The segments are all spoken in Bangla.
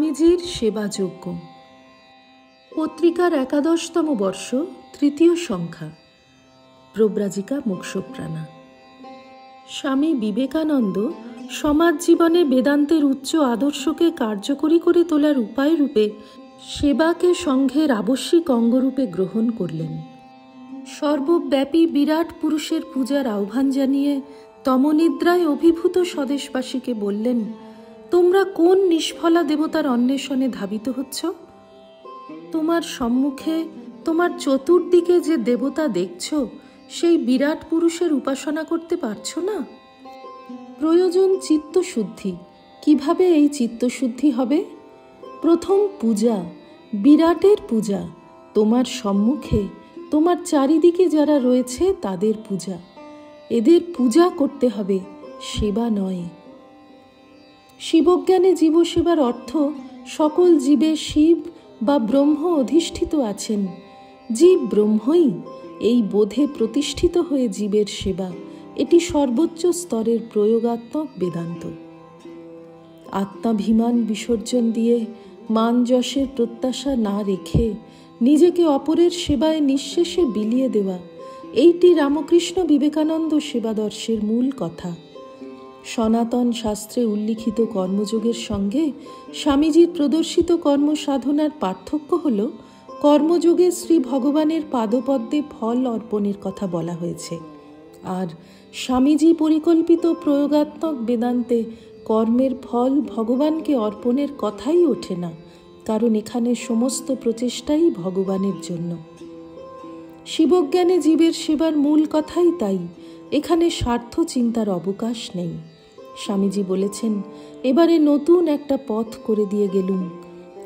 স্বামীজির সেবাযজ্ঞ। পত্রিকার ১১তম বর্ষ, তৃতীয় সংখ্যা। প্রব্রাজিকা মোক্ষপ্রাণা। স্বামী বিবেকানন্দ সমাজ জীবনে বেদান্তের উচ্চ আদর্শকে কার্যকরী করে তোলার উপায় রূপে সেবাকে সংঘের আবশ্যিক অঙ্গরূপে গ্রহণ করলেন। সর্বব্যাপী বিরাট পুরুষের পূজার আহ্বান জানিয়ে তমনিদ্রায় অভিভূত স্বদেশবাসীকে বললেন, তোমরা কোন নিষ্ফলা দেবতার অন্বেষণে ধাবিত হচ্ছ? তোমার সম্মুখে, তোমার চতুর্দিকে যে দেবতা দেখছ, সেই বিরাট পুরুষের উপাসনা করতে পারছ না? প্রয়োজন চিত্তশুদ্ধি। কিভাবে এই চিত্তশুদ্ধি হবে? প্রথম পূজা, বিরাটের পূজা। তোমার সম্মুখে, তোমার চারিদিকে যারা রয়েছে তাদের পূজা। এদের পূজা করতে হবে, সেবা নয়। শিবজ্ঞানে জীবসেবার অর্থ সকল জীবে শিব বা ব্রহ্ম অধিষ্ঠিত আছেন। জীব ব্রহ্মই, এই বোধে প্রতিষ্ঠিত হয়ে জীবের সেবা। এটি সর্বোচ্চ স্তরের প্রয়োগাত্মক বেদান্ত। আত্মাভিমান বিসর্জন দিয়ে মান যশের প্রত্যাশা না রেখে নিজেকে অপরের সেবায় নিঃশেষে বিলিয়ে দেওয়া, এইটি রামকৃষ্ণ বিবেকানন্দ সেবাদর্শের মূল কথা। সনাতন শাস্ত্রে উল্লিখিত কর্মযোগের সঙ্গে স্বামীজির প্রদর্শিত কর্মসাধনার পার্থক্য হল, কর্মযোগে শ্রী ভগবানের পাদপদ্মে ফল অর্পণের কথা বলা হয়েছে, আর স্বামীজি পরিকল্পিত প্রয়োগাত্মক বেদান্তে কর্মের ফল ভগবানকে অর্পণের কথাই ওঠে না, কারণ এখানে সমস্ত প্রচেষ্টাই ভগবানের জন্য। শিবজ্ঞানে জীবের সেবার মূল কথাই তাই। এখানে স্বার্থ চিন্তার অবকাশ নেই। স্বামীজি বলেছেন, এবারে নতুন একটা পথ করে দিয়ে গেলুম।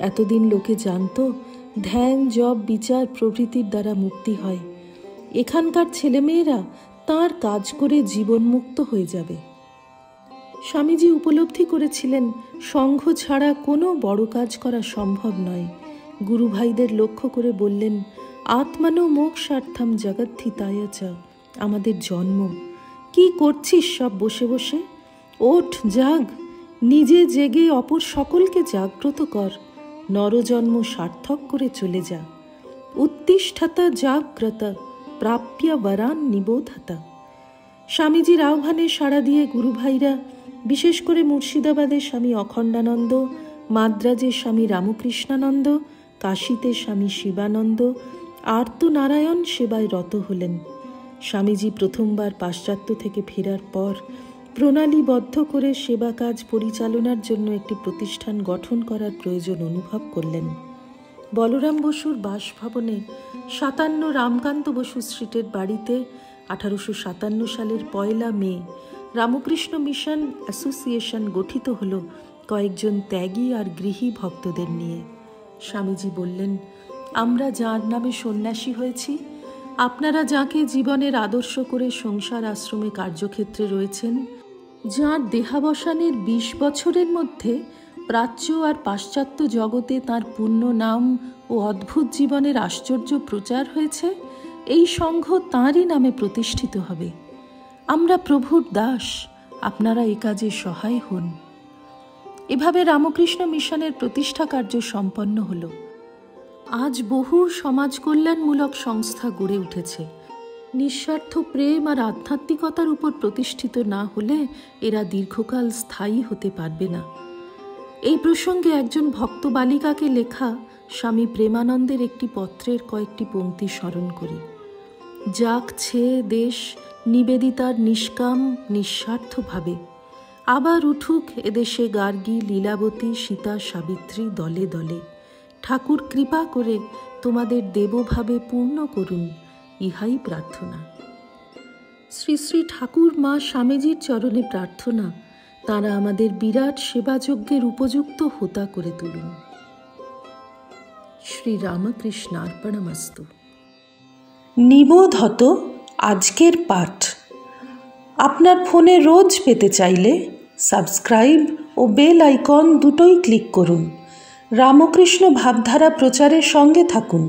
এতদিন লোকে জানত ধ্যান, জপ, বিচার প্রভৃতির দ্বারা মুক্তি হয়। এখানকার ছেলেমেয়েরা তাঁর কাজ করে জীবনমুক্ত হয়ে যাবে। স্বামীজি উপলব্ধি করেছিলেন সংঘ ছাড়া কোনো বড় কাজ করা সম্ভব নয়। গুরু ভাইদের লক্ষ্য করে বললেন, আত্মানো মোক্ষার্থম জগদ্ধিতায় চ। আমাদের জন্ম, কি করছিস সব বসে বসে? ওঠ, জাগ, নিজে জেগে অপর সকলকে জাগ্রত কর। নরজন্ম সার্থক করে চলে যা। উত্তিষ্ঠতা জাগ্রত প্রাপ্য বরান নিবোধতা। স্বামীজির আহ্বানে সাড়া দিয়ে গুরুভাইরা, বিশেষ করে মুর্শিদাবাদে স্বামী অখণ্ডানন্দ, মাদ্রাজে স্বামী রামকৃষ্ণানন্দ, কাশীতে স্বামী শিবানন্দ, আর্তনারায়ণ সেবায় রত হলেন। স্বামীজি প্রথমবার পাশ্চাত্য থেকে ফেরার পর প্রণালীবদ্ধ করে সেবা কাজ পরিচালনার জন্য একটি প্রতিষ্ঠান গঠন করার প্রয়োজন অনুভব করলেন। বলরাম বসুর বাসভবনে 57 রামকান্ত বসু স্ট্রিটের বাড়িতে 1857 সালের 1 মে রামকৃষ্ণ মিশন অ্যাসোসিয়েশন গঠিত হল কয়েকজন ত্যাগী আর গৃহী ভক্তদের নিয়ে। স্বামীজি বললেন, আমরা যার নামে সন্ন্যাসী হয়েছি, আপনারা যাকে জীবনের আদর্শ করে সংসার আশ্রমে কার্যক্ষেত্রে রয়েছেন, যাঁর দেহাবসানের 20 বছরের মধ্যে প্রাচ্য আর পাশ্চাত্য জগতে তাঁর পূর্ণ নাম ও অদ্ভুত জীবনের আশ্চর্য প্রচার হয়েছে, এই সংঘ তাঁরই নামে প্রতিষ্ঠিত হবে। আমরা প্রভুর দাস, আপনারা এ কাজে সহায় হন। এভাবে রামকৃষ্ণ মিশনের প্রতিষ্ঠা কার্য সম্পন্ন হল। আজ বহু সমাজ কল্যাণমূলক সংস্থা গড়ে উঠেছে। নিঃস্বার্থ প্রেম আর আধ্যাত্মিকতার উপর প্রতিষ্ঠিত না হলে এরা দীর্ঘকাল স্থায়ী হতে পারবে না। এই প্রসঙ্গে একজন ভক্ত বালিকাকে লেখা স্বামী প্রেমানন্দের একটি পত্রের কয়েকটি পংক্তি স্মরণ করি। জাগছে দেশ নিবেদিতার নিষ্কাম নিঃস্বার্থভাবে, আবার উঠুক এদেশে গার্গী, লীলাবতী, সীতা, সাবিত্রী দলে দলে। ঠাকুর কৃপা করে তোমাদের দেবভাবে পূর্ণ করুন, ইহাই প্রার্থনা। শ্রী শ্রী ঠাকুর মা স্বামীজির চরণে প্রার্থনা, তাঁরা আমাদের বিরাট সেবাযজ্ঞের উপযুক্ত হোতা করে তুলুন। শ্রী রামকৃষ্ণার্পণমস্তু। নিবোধত আজকের পাঠ আপনার ফোনে রোজ পেতে চাইলে সাবস্ক্রাইব ও বেল আইকন দুটোই ক্লিক করুন। রামকৃষ্ণ ভাবধারা প্রচারের সঙ্গে থাকুন।